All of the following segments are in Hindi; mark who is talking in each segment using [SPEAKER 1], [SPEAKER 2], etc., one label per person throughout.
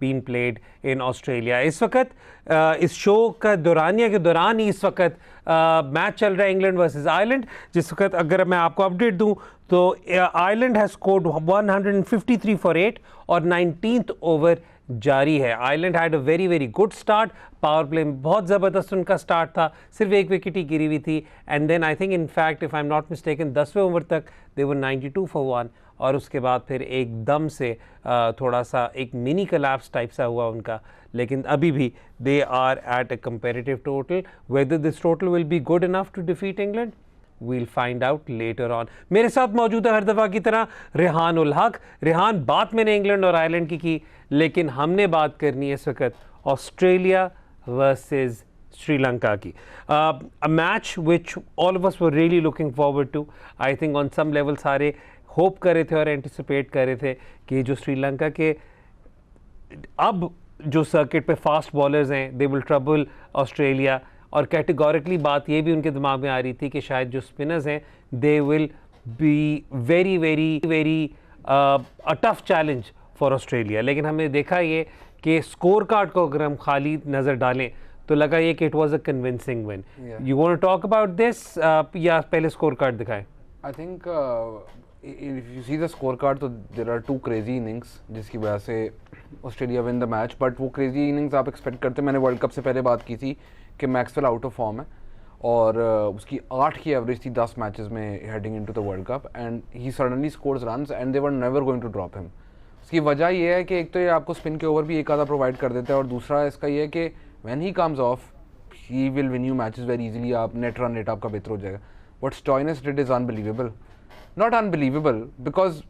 [SPEAKER 1] Been played in Australia. इस वक्त इस शो का दौरानिया के दौरान ही इस वक्त मैच चल रहा है इंग्लैंड वर्सेस आयरलैंड, जिस वक्त अगर मैं आपको अपडेट दूं तो आयरलैंड हैज़ स्कोर्ड 153 फॉर 8 और 19th ओवर जारी है। Ireland had a very very good start, power play में बहुत ज़बरदस्त उनका स्टार्ट था, सिर्फ एक विकेट ही गिरी हुई थी, and then I think in fact if I am not mistaken 10वें ओवर तक दे वर 92 फॉर 1, और उसके बाद फिर एकदम से थोड़ा सा एक मिनी कलैप्स टाइप सा हुआ उनका, लेकिन अभी भी they are at a comparative total. Whether this total will be good enough to defeat England, we'll find out later on। मेरे साथ मौजूद है हर दफ़ा की तरह रेहान उल हक। रेहान, बात मैंने इंग्लैंड और आयरलैंड की, लेकिन हमने बात करनी है इस वक्त ऑस्ट्रेलिया वर्सेस श्रीलंका की। A match which all of us were really looking forward to. I think on some level सारे होप कर रहे थे और एंटिसिपेट कर रहे थे कि जो श्रीलंका के अब जो सर्किट पे फास्ट बॉलर्स हैं दे विल ट्रबल ऑस्ट्रेलिया, और कैटेगोरिकली बात ये भी उनके दिमाग में आ रही थी कि शायद जो स्पिनर्स हैं they will be very very very a tough challenge for Australia. लेकिन हमने देखा ये कि स्कोर कार्ड को अगर हम खाली नज़र डालें तो लगा ये कि it was a convincing win. You want to talk about this या पहले स्कोर कार्ड दिखाएं?
[SPEAKER 2] I think if you see the scorecard तो there are two crazy innings जिसकी वजह से Australia win the match, but वो क्रेजी इनिंग्स आप एक्सपेक्ट करते। मैंने वर्ल्ड कप से पहले बात की थी कि मैक्सवेल आउट ऑफ फॉर्म है और उसकी 8 की एवरेज थी 10 मैचेस में heading into the world cup, and he suddenly scores runs and they were never going to drop him. उसकी वजह ये है कि एक तो ये आपको स्पिन के ओवर भी एक आधा प्रोवाइड कर देता है, और दूसरा इसका ये है कि when he comes of he will win you matches very easily. आप नेट रन रेट आपका बेहतर हो जाएगा। What Stoinis did is unbelievable, not unbelievable because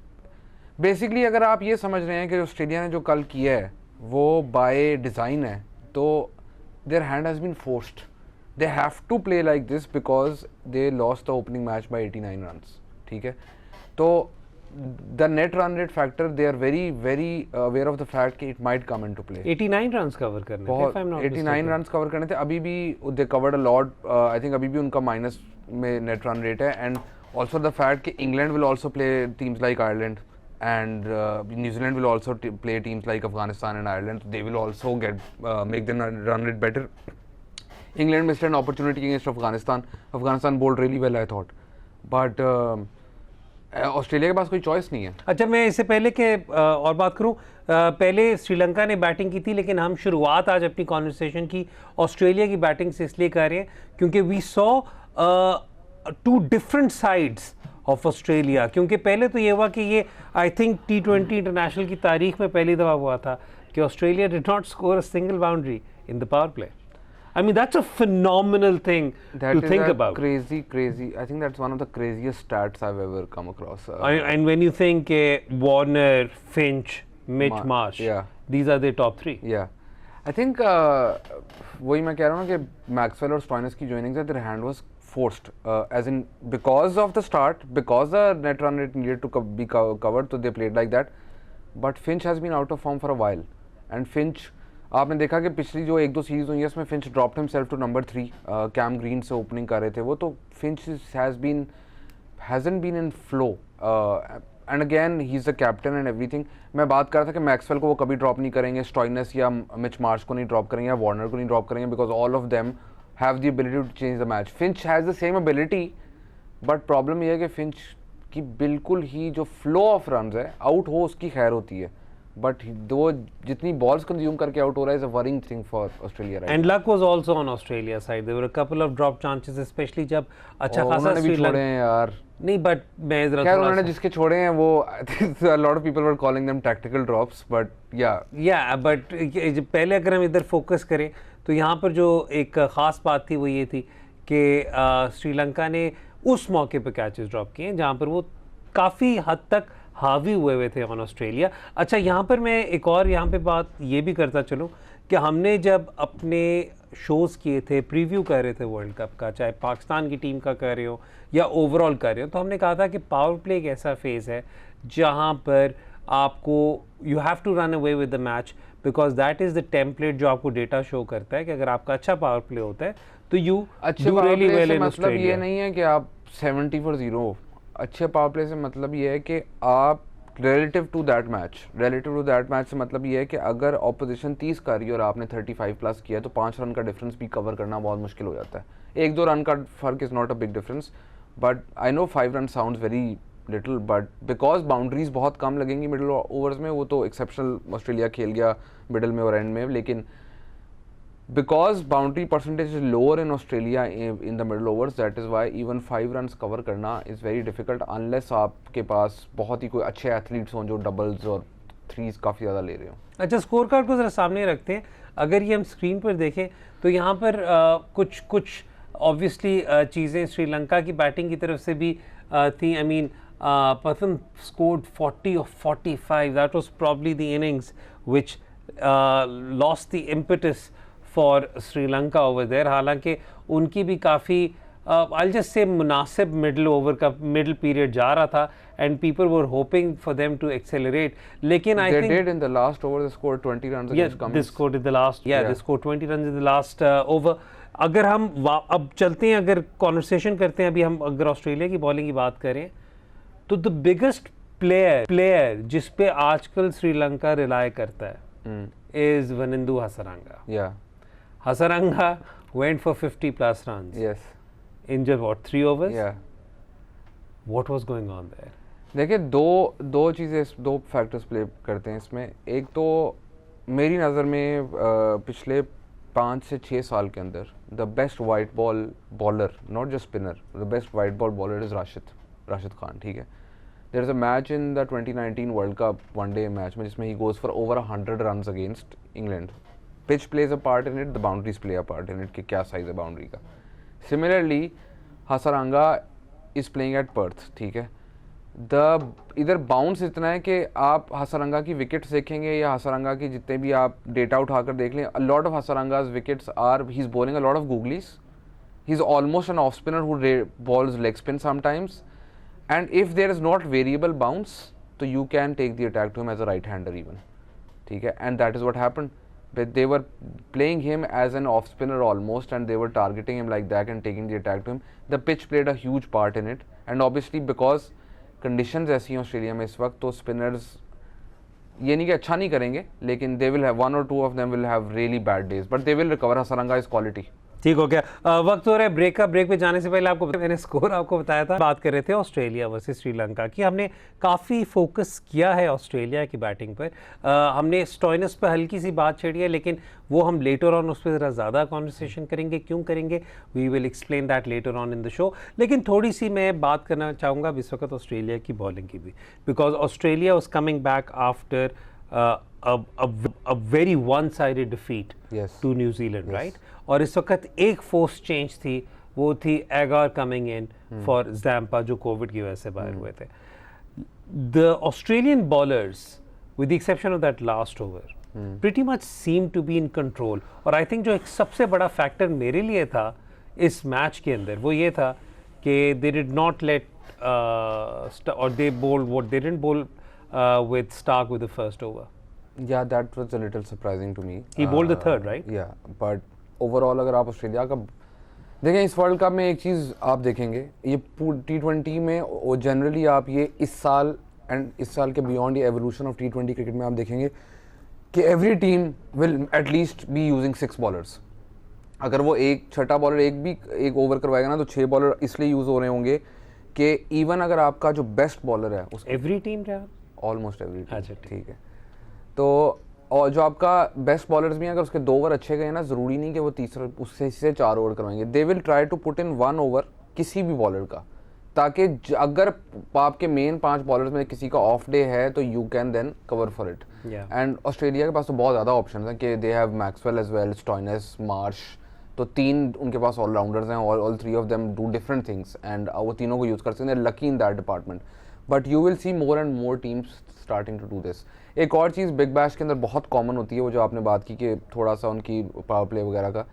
[SPEAKER 2] basically अगर आप ये समझ रहे हैं कि ऑस्ट्रेलिया ने जो कल किया है वो बाय डिज़ाइन है, तो their hand has been forced. They have to play like this because they lost the opening match by 89 runs. ठीक है, तो the net run rate factor they are very very aware of the fact कि it might come into play.
[SPEAKER 1] 89 runs cover करने
[SPEAKER 2] बहुत 89 रन्स कवर करने थे। अभी भी they covered a lot, I think अभी भी उनका माइनस में नेट रन रेट है, and also the fact that England will also play teams like Ireland, and New Zealand will also play teams like Afghanistan and Ireland. They will also get make them run it better. England missed an opportunity against Afghanistan. Afghanistan bowled really well, I thought, but Australia के पास कोई चॉइस नहीं है।
[SPEAKER 1] अच्छा, मैं इससे पहले के और बात करूं, पहले श्रीलंका ने बैटिंग की थी, लेकिन हम शुरुआत आज अपनी कॉन्वर्सेशन की ऑस्ट्रेलिया की बैटिंग से इसलिए कर रहे हैं क्योंकि we saw two different sides of Australia. क्योंकि पहले तो ये हुआ कि ये आई थिंक T20 इंटरनेशनल की तारीख में पहली दफ़ा हुआ था कि Australia did not score a single boundary in the power play. I mean, that's a phenomenal thing to think about.
[SPEAKER 2] Crazy. I think that's one of the craziest stats I've ever come across.
[SPEAKER 1] And when you think Warner, Finch, Mitch Marsh,
[SPEAKER 2] yeah,
[SPEAKER 1] these are the top 3.
[SPEAKER 2] Yeah. I think वही मैं कह रहा हूँ ना कि मैक्सवेल और स्टॉइनिस की जो इनिंग्स है, their hand was forced, as in because of the start, because the net run rate needed to be covered, so they played like that. But Finch has been out of form for a while, and Finch, आपने देखा कि पिछली जो 1-2 सीरीज हुई है इसमें Finch dropped himself to number 3, Cam Green से ओपनिंग कर रहे थे वो, तो Finch hasn't been in flow, and again he's the captain and everything. मैं बात कर रहा था कि मैक्सवेल को वो कभी ड्रॉप नहीं करेंगे, स्टॉइनिस या मिच मार्श को नहीं ड्रॉप करेंगे या वार्नर को नहीं ड्रॉप करेंगे, because all of them have the ability to change the match. Finch has the same ability, but problem ये है कि फिंच की बिल्कुल ही जो फ्लो ऑफ रन है, आउट हो उसकी खैर होती है, बट वो जितनी बॉल्स कंज्यूम करके आउट हो रहा है is a worrying thing for Australia right.
[SPEAKER 1] And luck was also on Australia side, there were a couple of drop chances, specially जब अच्छा खासा
[SPEAKER 2] भी छोड़े हैं यार।
[SPEAKER 1] नहीं, बट मैं जरा
[SPEAKER 2] थोड़ा उन्होंने जिसके छोड़े हैं वो a lot of people were calling them tactical drops, but yeah
[SPEAKER 1] but पहले अगर हम इधर फोकस करें तो यहाँ पर जो एक ख़ास बात थी वो ये थी कि श्रीलंका ने उस मौके पर कैचेस ड्रॉप किए जहाँ पर वो काफ़ी हद तक हावी हुए थे ऑन ऑस्ट्रेलिया। अच्छा, यहाँ पर मैं एक और यहाँ पे बात ये भी करता चलूँ कि हमने जब अपने शोज़ किए थे, प्रीव्यू कर रहे थे वर्ल्ड कप का, चाहे पाकिस्तान की टीम का कर रहे हो या ओवरऑल कर रहे हो, तो हमने कहा था कि पावर प्ले एक ऐसा फेज़ है जहाँ पर आपको you have to run away with the match, because that is the template जो आपको डेटा शो करता है कि अगर आपका अच्छा पावर प्ले होता है तो you do really well in Australia.
[SPEAKER 2] ये नहीं है कि आप 70 for 0, अच्छे पावर प्ले से मतलब ये है कि आप रिलेटिव टू दैट मैच से मतलब ये है कि अगर ऑपोजिशन 30 कर रही है और आपने 35 प्लस किया है तो 5 रन का डिफरेंस भी कवर करना बहुत मुश्किल हो जाता है। 1-2 रन का फ़र्क is not a big difference, but I know 5 run sounds very little, but because boundaries बहुत कम लगेंगी मिडिल ओवर्स में, वो तो एक्सेप्शनल ऑस्ट्रेलिया खेल गया मिडिल में और एंड में, लेकिन because boundary percentage is lower in Australia in the middle overs, that is why even 5 runs cover करना is very difficult unless आपके पास बहुत ही कोई अच्छे एथलीट्स हों जो डबल्स और थ्रीज काफ़ी ज़्यादा ले रहे हो।
[SPEAKER 1] अच्छा, स्कोर कार्ड को ज़रा सामने रखते हैं। अगर ये हम स्क्रीन पर देखें तो यहाँ पर कुछ ऑब्वियसली चीज़ें श्रीलंका की बैटिंग की तरफ से भी थी। I mean Pathan scored 40 of 45. That was probably the innings which lost the impetus for Sri Lanka over there. हालांकि उनकी भी काफ़ी I'll just say मुनासिब मिडल ओवर का मिडल पीरियड जा रहा था and people were hoping for them to accelerate. लेकिन I think
[SPEAKER 2] they did in the last over. They scored 20 runs against Cummins.
[SPEAKER 1] They scored in the last. They scored 20 runs in the last over. अगर हम अब चलते हैं, अगर कॉन्वर्सेशन करते हैं, अभी हम अगर ऑस्ट्रेलिया की बॉलिंग की बात करें तो द बिगेस्ट प्लेयर जिस पे आजकल श्रीलंका रिलाय करता है is Wanindu Hasaranga. Hasaranga went for 50 plus runs.
[SPEAKER 2] Yes.
[SPEAKER 1] Injured what, 3 overs?
[SPEAKER 2] Yeah.
[SPEAKER 1] What was going on there?
[SPEAKER 2] देखिए दो चीज़ें, दो फैक्टर्स प्ले करते हैं इसमें। एक तो मेरी नज़र में पिछले 5 से 6 साल के अंदर the best white ball bowler, not just spinner, the best white ball bowler is Rashid Khan. ठीक है, there is a match in the 2019 World Cup one day match में जिसमें he goes for over 100 runs against England. Pitch plays a part in it, the boundaries play a part in it कि क्या साइज़ है बाउंड्री का। Similarly Hasaranga is playing at Perth. ठीक है, इधर बाउंस इतना है कि आप हसरंगा की विकेट्स देखेंगे या हसरंगा की जितने भी आप डेटा उठाकर देख लें, a lot of Hasaranga's wickets are, he is bowling a lot of googlies, he is almost an off spinner who bowls leg spin sometimes, and if there is not variable bounce तो you can take the attack to him as a right hander even. ठीक है, and that is what happened, but they were playing him as an off spinner almost, and they were targeting him like that and taking the attack to him. The pitch played a huge part in it, and obviously because conditions ऐसी हैं ऑस्ट्रेलिया में इस वक्त, तो spinners ये नहीं कि अच्छा नहीं करेंगे, लेकिन they will have 1 or 2 of them will have really bad days, but they will recover. Hasaranga is quality.
[SPEAKER 1] ठीक हो गया, वक्त हो रहा है ब्रेक का। ब्रेक पे जाने से पहले आपको मैंने स्कोर आपको बताया था, बात कर रहे थे ऑस्ट्रेलिया वर्सेस श्रीलंका की। हमने काफ़ी फोकस किया है ऑस्ट्रेलिया की बैटिंग पर, हमने स्टॉइनस पर हल्की सी बात छेड़ी है, लेकिन वो हम लेटर ऑन उस पर ज़रा ज़्यादा कॉन्वर्सेशन करेंगे। क्यों करेंगे, we will explain that later on in the show. लेकिन थोड़ी सी मैं बात करना चाहूँगा इस वक्त ऑस्ट्रेलिया की बॉलिंग की भी, because Australia was coming back after a very one-sided defeat to New Zealand, right? और इस वक्त एक फोर्स चेंज थी, वो थी एगार कमिंग इन फॉर ज़ैम्पा जो कोविड की वजह से बाहर हुए थे। The Australian bowlers, with the exception of that last over, pretty much seem to be in control. और I think जो एक सबसे बड़ा फैक्टर मेरे लिए था इस मैच के अंदर वो ये था कि they did not let or they didn't bowl with Stark with the first over.
[SPEAKER 2] Yeah, that was a little surprising to me.
[SPEAKER 1] He bowled the third, right?
[SPEAKER 2] Yeah, but overall अगर आप ऑस्ट्रेलिया का देखें इस वर्ल्ड कप में एक चीज़ आप देखेंगे, ये T20 में जनरली आप ये इस साल एंड इस साल के बियॉन्ड ये एवोल्यूशन ऑफ T20 क्रिकेट में आप देखेंगे कि every team will at least be using 6 bowlers. अगर वो एक छठा बॉलर एक ओवर करवाएगा ना तो 6 बॉलर इसलिए यूज़ हो रहे होंगे कि इवन अगर आपका जो बेस्ट बॉलर है उस
[SPEAKER 1] every team
[SPEAKER 2] almost every team.
[SPEAKER 1] अच्छा,
[SPEAKER 2] ठीक है, तो और जो आपका बेस्ट बॉलर्स भी हैं अगर उसके 2 ओवर अच्छे गए ना, ज़रूरी नहीं कि वो तीसरा उससे 4 ओवर करवाएंगे। They will try to put in 1 over किसी भी बॉलर का, ताकि अगर आपके मेन 5 बॉलर्स में किसी का ऑफ डे है तो you can then cover for it. And Australia के पास तो बहुत ज़्यादा ऑप्शन हैं कि they have Maxwell as well, Stoinis, Marsh, तो 3 उनके पास ऑलराउंडर्स हैं, all 3 of them do different things and वो तीनों को यूज़ कर सकते हैं। Lucky in that department, but you will see more and more teams starting to do this. एक और चीज़ बिग बैश के अंदर बहुत कॉमन होती है, वो जो आपने बात की कि थोड़ा सा उनकी पावर प्ले वगैरह का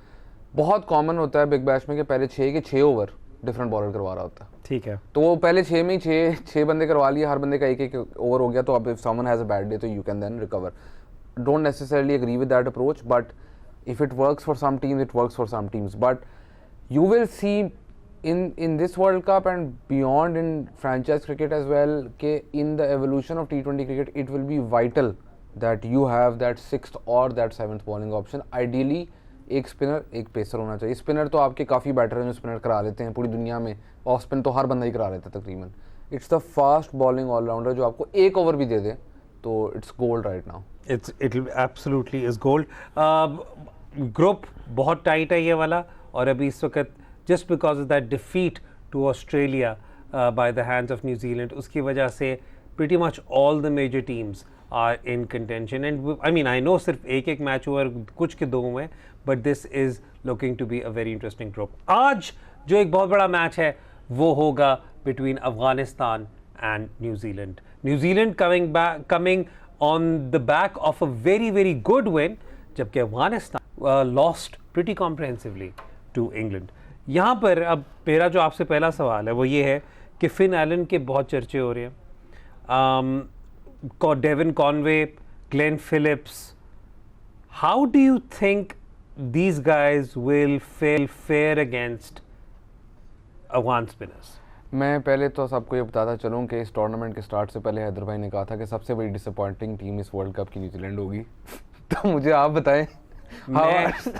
[SPEAKER 2] बहुत कॉमन होता है बिग बैश में कि पहले 6 ओवर डिफरेंट बॉलर करवा रहा होता है।
[SPEAKER 1] ठीक है,
[SPEAKER 2] तो वो पहले 6 में ही 6 बंदे करवा लिए, हर बंदे का एक ओवर हो गया, तो अब if someone has a bad day तो you can then recover. Don't necessarily agree with that approach, but if it works for some teams, it works for some teams. But you will see in this World Cup and beyond in franchise cricket as well, in the evolution of T20 cricket, it will be vital that you have that sixth or that seventh bowling option. Ideally, एक स्पिनर एक पेसर होना चाहिए. स्पिनर तो आपके काफ़ी बैटर हैं जो स्पिनर करा लेते हैं पूरी दुनिया में, ऑफ स्पिन तो हर बंदा ही करा लेता है तकरीबन. It's the fast bowling all rounder जो आपको एक ओवर भी दे दे तो it's gold right now.
[SPEAKER 1] It'll absolutely is gold. Group बहुत टाइट है ये वाला, और अभी इस वक्त just because of that defeat to Australia by the hands of New Zealand, उसकी वजह से pretty much all the major teams are in contention. And I mean, I know सिर्फ एक मैच हुआ, कुछ के दो हुए, but this is looking to be a very interesting group. आज जो एक बहुत बड़ा मैच है वो होगा between Afghanistan and New Zealand. New Zealand coming on the back of a very good win, जबकि Afghanistan lost pretty comprehensively to England. यहाँ पर अब मेरा जो आपसे पहला सवाल है वो ये है कि फिन एलन के बहुत चर्चे हो रहे हैं, Devon Conway, Glenn Phillips. How do you think these guys will fare against Afghan spinners?
[SPEAKER 2] मैं पहले तो सबको ये बताता चलूँ कि इस टूर्नामेंट के स्टार्ट से पहले हैदर भाई ने कहा था कि सबसे बड़ी डिसअपॉइंटिंग टीम इस वर्ल्ड कप की न्यूजीलैंड होगी. तो मुझे आप बताएं.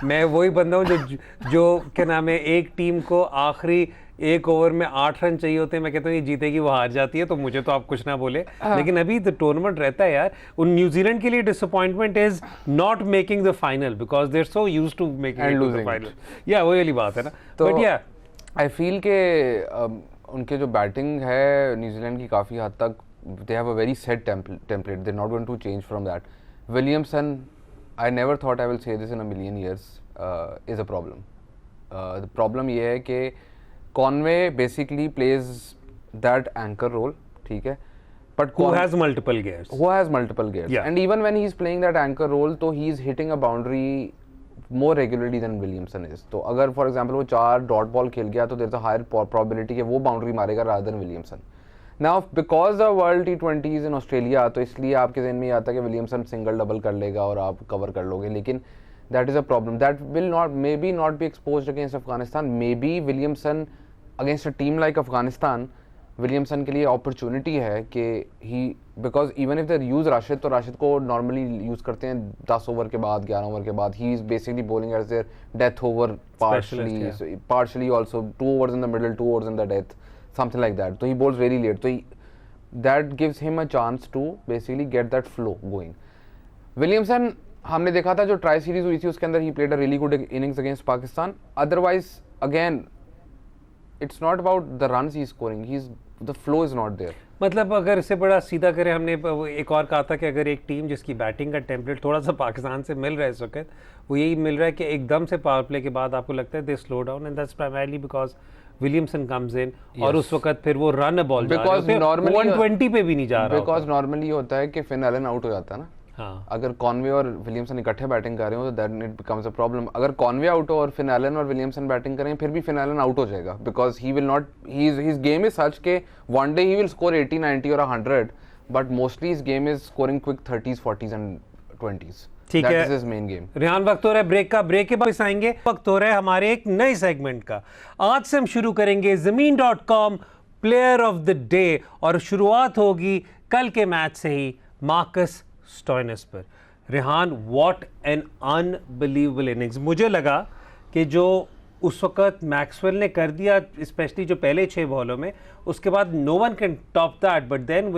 [SPEAKER 1] मैं वही बंदा हूँ जो क्या नाम है, एक टीम को आखिरी एक ओवर में 8 रन चाहिए होते हैं, मैं कहता हूँ ये जीतेगी वो हार जाती है, तो मुझे तो आप कुछ ना बोले. लेकिन अभी तो टूर्नामेंट रहता है यार. उन न्यूजीलैंड के लिए disappointment is not making the final because they are so used to making the final. या वही वाली बात है ना.
[SPEAKER 2] तो
[SPEAKER 1] बट या
[SPEAKER 2] आई फील के उनके जो बैटिंग है न्यूजीलैंड की काफ़ी हद तक they have a very set template, they not going to change from that. Williamson, I never thought I will say this in a million years, is a problem. The problem ये है कि Conway basically plays that anchor role, ठीक है, but
[SPEAKER 1] who has multiple gears,
[SPEAKER 2] yeah. And even when he's playing that anchor role, तो he is hitting a boundary more regularly than Williamson is. तो अगर for example वो 4 डॉट बॉल खेल गया तो there's a higher probability कि वो बाउंड्री मारेगा rather than Williamson. Now because the World T20s in Australia, तो इसलिए आपके ज़हन में ये आता है कि विलियमसन सिंगल डबल कर लेगा और आप कवर कर लोगे, लेकिन that is a problem that will maybe not be exposed against Afghanistan. Maybe Williamson against a team like Afghanistan, Williamson के लिए अपॉर्चुनिटी है कि he, because even if they use Rashid, तो राशिद को नॉर्मली यूज़ करते हैं 10 ओवर के बाद, 11 ओवर के बाद. He is basically bowling as their death over partially also, 2 overs in the middle, 2 overs in the death, something like that. तो ही बॉल्स वेरी लेट, तो that gives him a chance to basically get that flow going. Williamson हमने देखा था जो ट्राई सीरीज हुई थी उसके अंदर he played a really good innings against Pakistan. Otherwise again it's not about the runs he's scoring, the flow is not there.
[SPEAKER 1] मतलब अगर इसे बड़ा सीधा करें, हमने एक और कहा था कि अगर एक टीम जिसकी बैटिंग का टेम्पलेट थोड़ा सा पाकिस्तान से मिल रहा है इस वक्त, वो यही मिल रहा है कि एकदम से पावर प्ले के बाद आपको लगता है they slow down, and that's primarily because Williamson comes in और उस वक्त फिर वो रन बॉल
[SPEAKER 2] बिकॉज नॉर्मली
[SPEAKER 1] 120 पे भी नहीं जा रहा.
[SPEAKER 2] बिकॉज नॉर्मली ये होता है कि फिन एलन आउट हो जाता है ना.
[SPEAKER 1] हाँ.
[SPEAKER 2] अगर कॉनवे और विलियमसन इकट्ठे बैटिंग कर रहे हो तो that it becomes a problem. अगर कॉनवे आउट हो और फिन एलन और विलियमसन बैटिंग करें फिर भी फिन एलन आउट हो जाएगा, because he will not, his game is such के one day he will score 80, 90 और 100, but mostly his game is scoring quick 30s, 40s and 20s.
[SPEAKER 1] ठीक है,
[SPEAKER 2] that is his main game.
[SPEAKER 1] Rehan, वक्त हो रहा है ब्रेक का. ब्रेक के बाद आएंगे, वक्त हो रहा है हमारे एक नए सेगमेंट का. आज से हम शुरू करेंगे ज़मीन.com प्लेयर ऑफ द डे, और शुरुआत होगी कल के मैच से ही मार्कस स्टोइनिस पर. Rehan, what an unbelievable innings. मुझे लगा कि जो उस वक्त मैक्सवेल ने कर दिया, स्पेशली जो पहले 6 बॉलों में, उसके बाद no one can top that. But then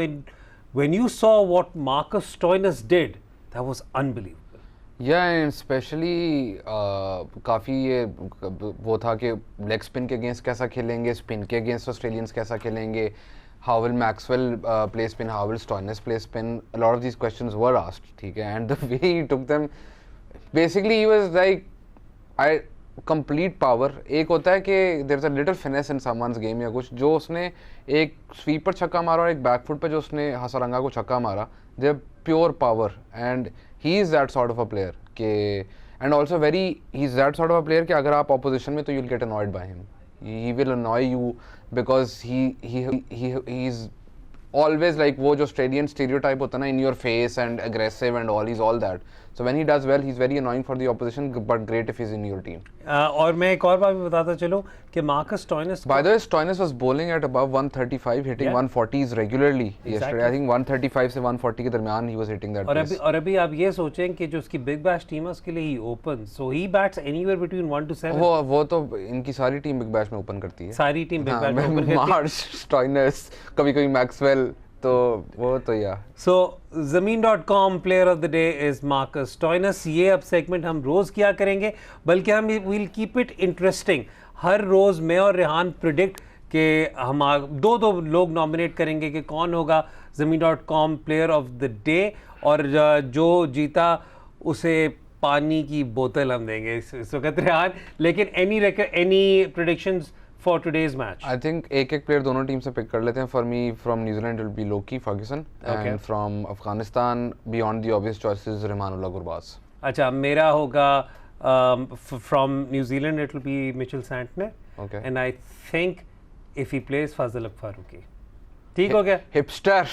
[SPEAKER 1] when you saw what Marcus Stoinis did, that was unbelievable.
[SPEAKER 2] Yeah and specially काफ़ी ये वो था कि लेग स्पिन के अगेंस्ट कैसा खेलेंगे, स्पिन के अगेंस्ट ऑस्ट्रेलियंस कैसा खेलेंगे, how will Maxwell play spin, how will Stoinis play spin, a lot of these questions were asked, ठीक है, and the way he took them, basically he was like, complete power. एक होता है कि there's a little finesse in someone's game या कुछ, जो उसने एक स्वीप पर छक्का मारा और एक बैकफुट पे जो उसने हसरंगा को छक्का मारा, they're pure power, and he is that sort of a player के, and also he's that sort of a player कि अगर आप opposition में तो you'll get annoyed by him. He will annoy you because he's always like वो जो Australian stereotype होता है ना, in your face and aggressive and all, he's all that. So when he does well, he's very annoying for the opposition, but great if he's in your team.
[SPEAKER 1] और मैं एक और बात भी बताता चलूं कि Marcus Stoinis,
[SPEAKER 2] By the way, Stoinis was bowling at above 135, hitting 140s regularly yesterday. I think 135 से 140 के दरमियान he was hitting that pace.
[SPEAKER 1] और अभी आप ये सोचें कि जो उसकी बिग बैश टीम है उसके लिए ही open, so he bats anywhere between 1 to 7.
[SPEAKER 2] वो तो इनकी सारी टीम बिग बैश में ओपन करती है.
[SPEAKER 1] सारी टीम बिग बैश में ओपन करती है.
[SPEAKER 2] मार्श, स्टोइनिस, कभी-कभी मैक्सवेल, तो वो तो या.
[SPEAKER 1] So Zameen.com player of the day is Marcus Stoinis. ये अब सेगमेंट हम रोज किया करेंगे, बल्कि हम विल कीप इट इंटरेस्टिंग. हर रोज मैं और रेहान प्रिडिक्ट कि हम दो लोग नॉमिनेट करेंगे कि कौन होगा Zameen.com player of the day, और जो जीता उसे पानी की बोतल हम देंगे इस वक्त रेहान. लेकिन any predictions for today's match?
[SPEAKER 2] I think एक प्लेयर दोनों टीम से पिक कर लेते हैं. For me, from New Zealand it will be Loki Ferguson, and from Afghanistan, beyond the obvious choices, Rahmanullah Gurbaz.
[SPEAKER 1] अच्छा, मेरा होगा from New Zealand it will be Mitchell Santner.
[SPEAKER 2] Okay.
[SPEAKER 1] And I think if he plays Fazal Farooqi. ठीक हो गया. हिपस्टर.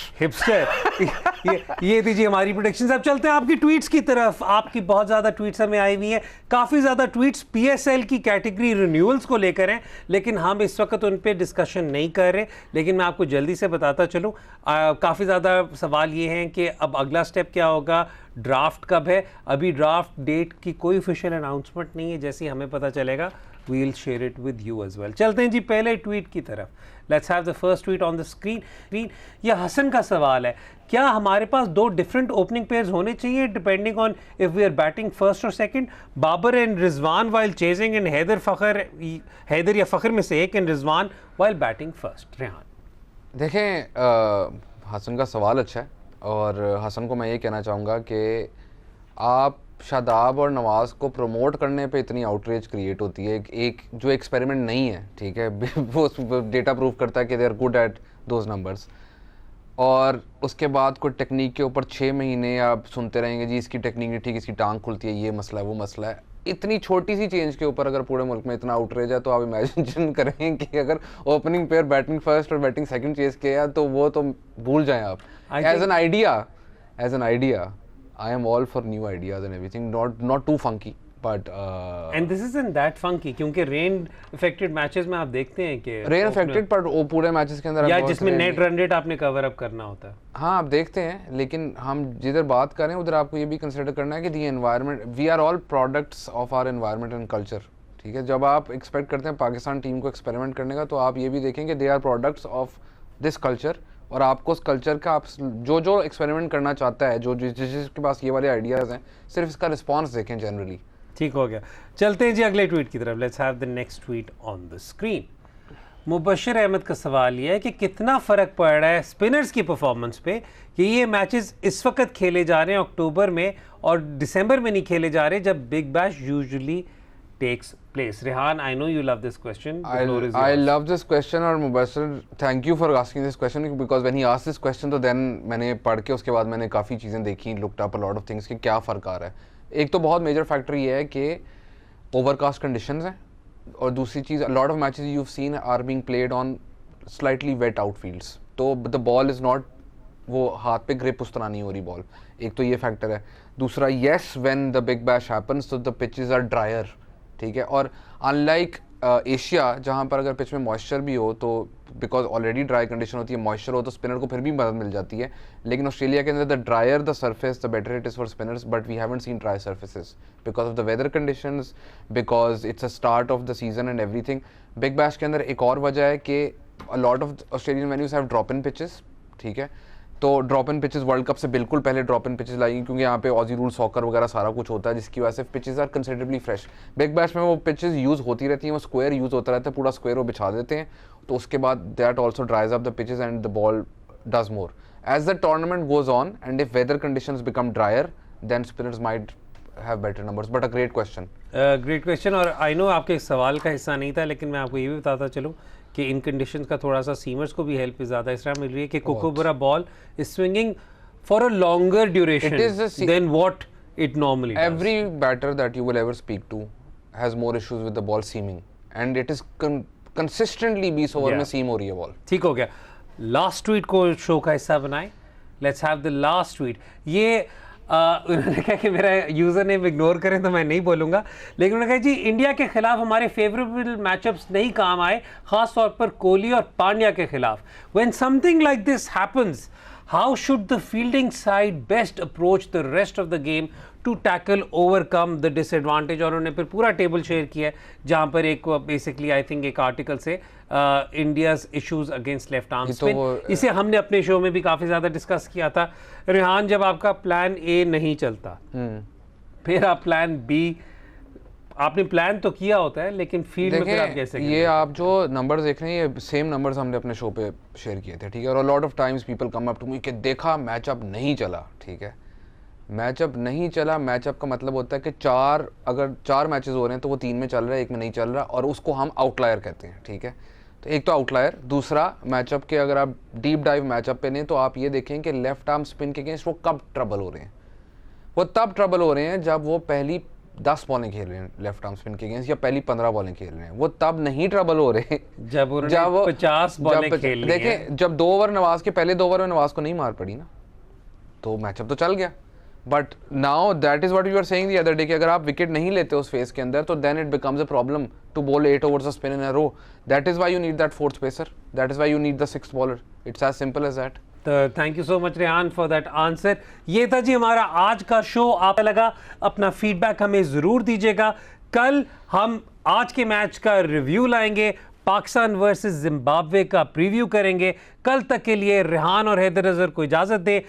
[SPEAKER 1] ये दीजिए हमारी प्रेडिक्शंस. अब चलते हैं आपकी ट्वीट्स की तरफ. आपकी बहुत ज़्यादा ट्वीट्स हमें आई हुई हैं. काफ़ी ज़्यादा ट्वीट्स PSL की कैटेगरी रिन्यूअल्स को लेकर हैं, लेकिन हम इस वक्त उन पे डिस्कशन नहीं कर रहे. लेकिन मैं आपको जल्दी से बताता चलूँ, काफ़ी ज़्यादा सवाल ये हैं कि अब अगला स्टेप क्या होगा, ड्राफ्ट कब है. अभी ड्राफ्ट डेट की कोई ऑफिशियल अनाउंसमेंट नहीं है. जैसे ही हमें पता चलेगा we'll share it with you as well. चलते हैं जी पहले ट्वीट की तरफ. Let's have the first tweet on the screen. ये हसन का सवाल है, क्या हमारे पास दो डिफरेंट ओपनिंग पेयर्स होने चाहिए depending on if we are batting first और second? Babar and Rizwan while chasing and Haider या फखर में से एक and Rizwan while batting first. Rehan
[SPEAKER 2] देखें, हसन का सवाल अच्छा है, और हसन को मैं ये कहना चाहूँगा कि आप शादाब और नवाज़ को प्रमोट करने पे इतनी आउटरीच क्रिएट होती है. एक जो एक्सपेरिमेंट नहीं है, ठीक है, वो डेटा प्रूव करता है कि they are good at those numbers, और उसके बाद कोई टेक्निक के ऊपर 6 महीने आप सुनते रहेंगे जी इसकी टेक्निक नहीं ठीक, इसकी टांग खुलती है, ये मसला है, वो मसला है. इतनी छोटी सी चेंज के ऊपर अगर पूरे मुल्क में इतना आउटरीच है, तो आप इमेजिन करें कि अगर ओपनिंग पेयर बैटिंग फर्स्ट और बैटिंग सेकंड चेज किया, तो वो तो भूल जाएं आप. As an idea I am all for new ideas and everything, not too funky, but
[SPEAKER 1] and this isn't that funky क्योंकि rain affected matches में आप देखते हैं कि
[SPEAKER 2] rain affected, पर वो पूरे मैचेस के अंदर
[SPEAKER 1] या जिसमें नेट रन रेट आपने कवर अप करना होता है.
[SPEAKER 2] हाँ, आप देखते हैं, लेकिन हम जिधर बात कर रहे हैं उधर आपको ये भी कंसिडर करना है कि the environment, we are all products of our environment and culture. ठीक है, जब आप एक्सपेक्ट करते हैं पाकिस्तान टीम को एक्सपेरिमेंट करने का, तो आप ये भी देखेंगे they are products of this culture, और आपको उस कल्चर का आप जो एक्सपेरिमेंट करना चाहता है, जिसके पास ये वाले आइडियाज़ हैं, सिर्फ इसका रिस्पांस देखें जनरली.
[SPEAKER 1] ठीक हो गया. चलते हैं जी अगले ट्वीट की तरफ. Let's have the next tweet on the screen. Mubashir Ahmed का सवाल ये है कि कितना फ़र्क पड़ रहा है स्पिनर्स की परफॉर्मेंस पे कि ये मैचेस इस वक्त खेले जा रहे हैं अक्टूबर में और दिसंबर में नहीं खेले जा रहे, जब big bash usually takes place. Rehan, I know you love this question.
[SPEAKER 2] I love this question, और Mubashar, thank you for asking this question, because when he asked this question, तो then मैंने पढ़ के उसके बाद मैंने काफ़ी चीज़ें देखी, looked up a lot of things कि क्या फ़र्क आ रहा है. एक तो बहुत मेजर फैक्टर ये है कि ओवरकास्ट कंडीशंस हैं, और दूसरी चीज़, a lot of matches you've seen are being played on slightly wet outfields, तो the ball is not, वो हाथ पे ग्रिप उस तरह नहीं हो रही बॉल. एक तो ये फैक्टर है. दूसरा, yes, when the big bash happens, so the pitches are drier. ठीक है, और अनलाइक एशिया जहाँ पर अगर पिच में मॉइस्चर भी हो, तो बिकॉज ऑलरेडी ड्राई कंडीशन होती है, मॉइस्चर हो तो स्पिनर को फिर भी मदद मिल जाती है. लेकिन ऑस्ट्रेलिया के अंदर the drier the surface the better it is for spinners, but we haven't seen dry surfaces because of the weather conditions, because it's a start of the season and everything. Big Bash के अंदर एक और वजह है कि a lot of Australian venues have drop in pitches. ठीक है, तो drop in pitches World Cup से बिल्कुल पहले ड्रॉप इन पिचेस लाएंगे, क्योंकि यहाँ पे ऑजी रूल सॉकर वगैरह सारा कुछ होता है, जिसकी वजह से pitches are considerably fresh. Big Bash में वो पिचेस यूज़ होती रहती हैं, वो स्क्वायर यूज़ होता रहता है, पूरा स्क्वायर वो बिछा देते हैं, तो उसके बाद that also dries up the pitches and the ball does more. As the tournament goes on and if weather conditions become drier, then spinners might have better numbers. But a great question.
[SPEAKER 1] Great question. और आई नो आपके सवाल का हिस्सा नहीं था, लेकिन मैं आपको ये भी बताता चलूँ कि इन कंडीशंस का थोड़ा सा सीमर्स को भी हेल्प ज़्यादा इस तरह मिल रही है कि Kookaburra ball is swinging for a longer duration than what it normally does.
[SPEAKER 2] Every batter that you will ever speak to has more issues with the ball seaming, and it is consistently 20 over में सीम हो रही है बॉल.
[SPEAKER 1] ठीक हो गया. लास्ट ट्वीट को शो का हिस्सा बनाए. Let's have the last tweet. ये उन्होंने कहा कि मेरा यूज़र नेम इग्नोर करें तो मैं नहीं बोलूँगा, लेकिन उन्होंने कहा जी इंडिया के खिलाफ हमारे फेवरेबल मैचअप्स नहीं काम आए, ख़ास तौर पर कोहली और पांड्या के खिलाफ. When something like this happens, how should the fielding side best approach the rest of the game to tackle overcome the disadvantage? और उन्होंने फिर पूरा टेबल शेयर किया जहाँ पर एक बेसिकली आई थिंक एक आर्टिकल से India's issues against left arm spin, इसे हमने अपने शो में भी काफ़ी ज़्यादा डिस्कस किया था. रेहान, जब आपका प्लान ए नहीं चलता फिर आप प्लान बी, आपने प्लान तो किया होता है लेकिन फील्ड में फिर आप कैसे
[SPEAKER 2] ये आप जो नंबर्स देख रहे हैं ये सेम नंबर्स हमने अपने शो पे शेयर किए थे, ठीक है. और lot of times people come up to me कि देखा मैचअप नहीं चला, ठीक है. मैचअप नहीं चला, मैचअप का मतलब होता है कि अगर चार मैचेस हो रहे हैं तो वो 3 में चल रहा है, 1 में नहीं चल रहा, और उसको हम आउटलायर कहते हैं, ठीक है. तो एक तो आउटलायर, दूसरा मैचअप के अगर आप डीप डाइव मैचअप पे नहीं तो आप ये देखें कि लेफ्ट आर्म स्पिन के अगेंस्ट वो कब ट्रबल हो रहे हैं. वो तब ट्रबल हो रहे हैं जब वो पहली 10 बॉलें खेल रहे हैं लेफ्ट आर्म स्पिन के अगेंस्ट, या पहली 15 बॉलें खेल रहे हैं. वो तब नहीं ट्रबल हो रहे हैं
[SPEAKER 1] जब 50 बॉलें खेल ली.
[SPEAKER 2] देखें जब 2 ओवर नवाज के, पहले 2 ओवर में नवाज को नहीं मार पड़ी ना, तो मैचअप तो चल गया. But now that is what you are saying the other day कि अगर आप विकेट नहीं लेते उस फेज के अंदर तो then it becomes a problem to bowl 8 overs of spin in a row. That is why you need that fourth pacer, that is why you need the sixth bowler. It's as simple as that.
[SPEAKER 1] तो thank you so much Rehan for that answer. ये था जी हमारा आज का शो. आपको लगा, अपना फीडबैक हमें ज़रूर दीजिएगा. कल हम आज के मैच का रिव्यू लाएंगे, पाकिस्तान वर्सेस जिम्बाब्वे का प्रीव्यू करेंगे. कल तक के लिए रेहान और हैदर अजहर को इजाज़त दें.